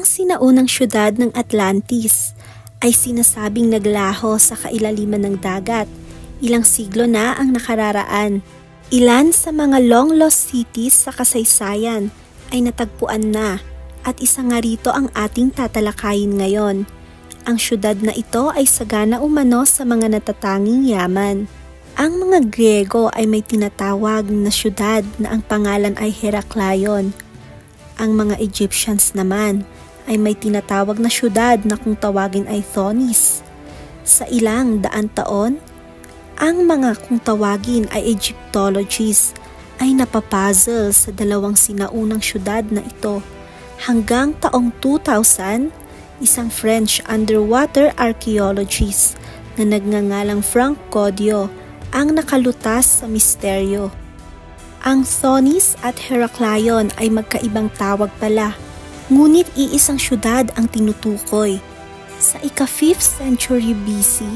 sinaunang syudad ng Atlantis ay sinasabing naglaho sa kailaliman ng dagat. Ilang siglo na ang nakararaan. Ilan sa mga long-lost cities sa kasaysayan ay natagpuan na at isa nga rito ang ating tatalakayin ngayon. Ang syudad na ito ay sagana umano sa mga natatanging yaman. Ang mga Griego ay may tinatawag na syudad na ang pangalan ay Heraklion. Ang mga Egyptians naman ay may tinatawag na syudad na kung tawagin ay Thonis. Sa ilang daan taon, ang mga kung tawagin ay Egyptologists ay napapuzzle sa dalawang sinaunang syudad na ito. Hanggang taong 2000, isang French underwater archaeologist na nagngangalang Frank Goddio ang nakalutas sa misteryo. Ang Thonis at Heraklion ay magkaibang tawag pala, ngunit iisang syudad ang tinutukoy. Sa ika-5th century BC,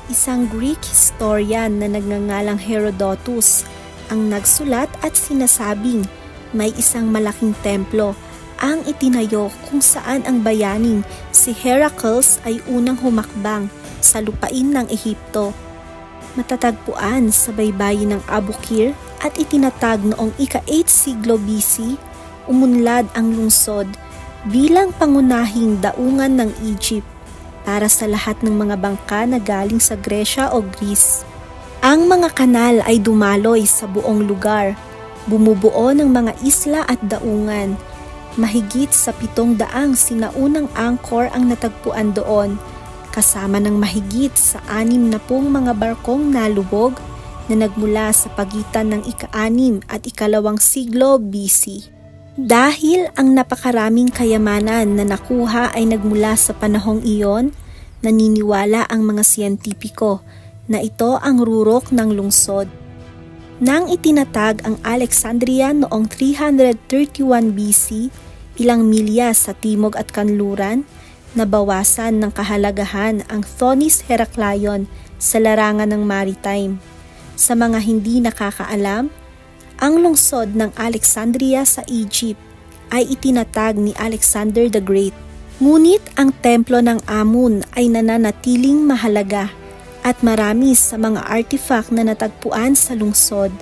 isang Greek historian na nagngangalang Herodotus ang nagsulat at sinasabing may isang malaking templo ang itinayo kung saan ang bayaning si Heracles ay unang humakbang sa lupain ng Ehipto. Matatagpuan sa baybayin ng Abukir at itinatag noong ika-8th siglo BC, umunlad ang lungsod bilang pangunahing daungan ng Egypt para sa lahat ng mga bangka na galing sa Gresya o Greece. Ang mga kanal ay dumaloy sa buong lugar, bumubuo ng mga isla at daungan. Mahigit sa 700 sinaunang angkor ang natagpuan doon, kasama ng mahigit sa 60 mga barkong nalubog na nagmula sa pagitan ng ika-6 at ika-2 siglo BC. Dahil ang napakaraming kayamanan na nakuha ay nagmula sa panahong iyon, naniniwala ang mga siyentipiko na ito ang rurok ng lungsod. Nang itinatag ang Alexandria noong 331 BC, ilang milya sa timog at kanluran, nabawasan ng kahalagahan ang Thonis Heraklion sa larangan ng maritime. Sa mga hindi nakakaalam, ang lungsod ng Alexandria sa Egypt ay itinatag ni Alexander the Great. Ngunit ang templo ng Amun ay nananatiling mahalaga at marami sa mga artifact na natagpuan sa lungsod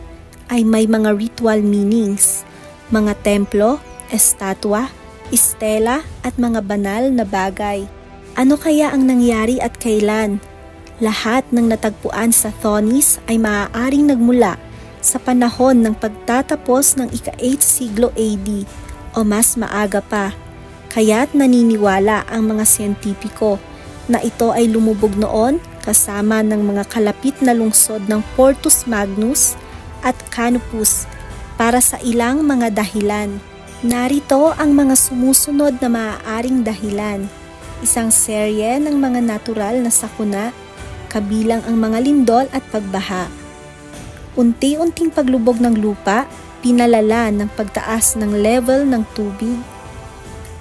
ay may mga ritual meanings, mga templo, estatwa, estela at mga banal na bagay. Ano kaya ang nangyari at kailan? Lahat ng natagpuan sa Thonis ay maaaring nagmula sa panahon ng pagtatapos ng ika-8th siglo AD o mas maaga pa. Kaya't naniniwala ang mga siyentipiko na ito ay lumubog noon kasama ng mga kalapit na lungsod ng Portus Magnus at Canopus para sa ilang mga dahilan. Narito ang mga sumusunod na maaaring dahilan. Isang serye ng mga natural na sakuna, kabilang ang mga lindol at pagbaha. Unti-unting paglubog ng lupa, pinalala ng pagtaas ng level ng tubig.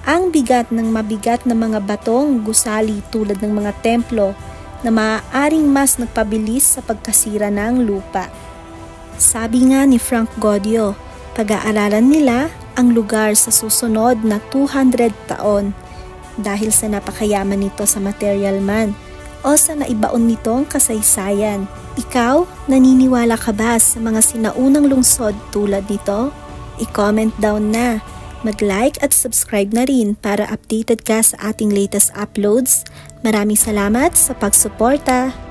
Ang bigat ng mabigat na mga batong gusali tulad ng mga templo na maaaring mas nagpabilis sa pagkasira ng lupa. Sabi nga ni Frank Goddio, pag-aaralan nila ang lugar sa susunod na 200 taon dahil sa napakayaman nito sa material man o sa naibaon nitong kasaysayan. Ikaw, naniniwala ka ba sa mga sinaunang lungsod tulad nito? I-comment down na. Mag-like at subscribe na rin para updated ka sa ating latest uploads. Maraming salamat sa pagsuporta!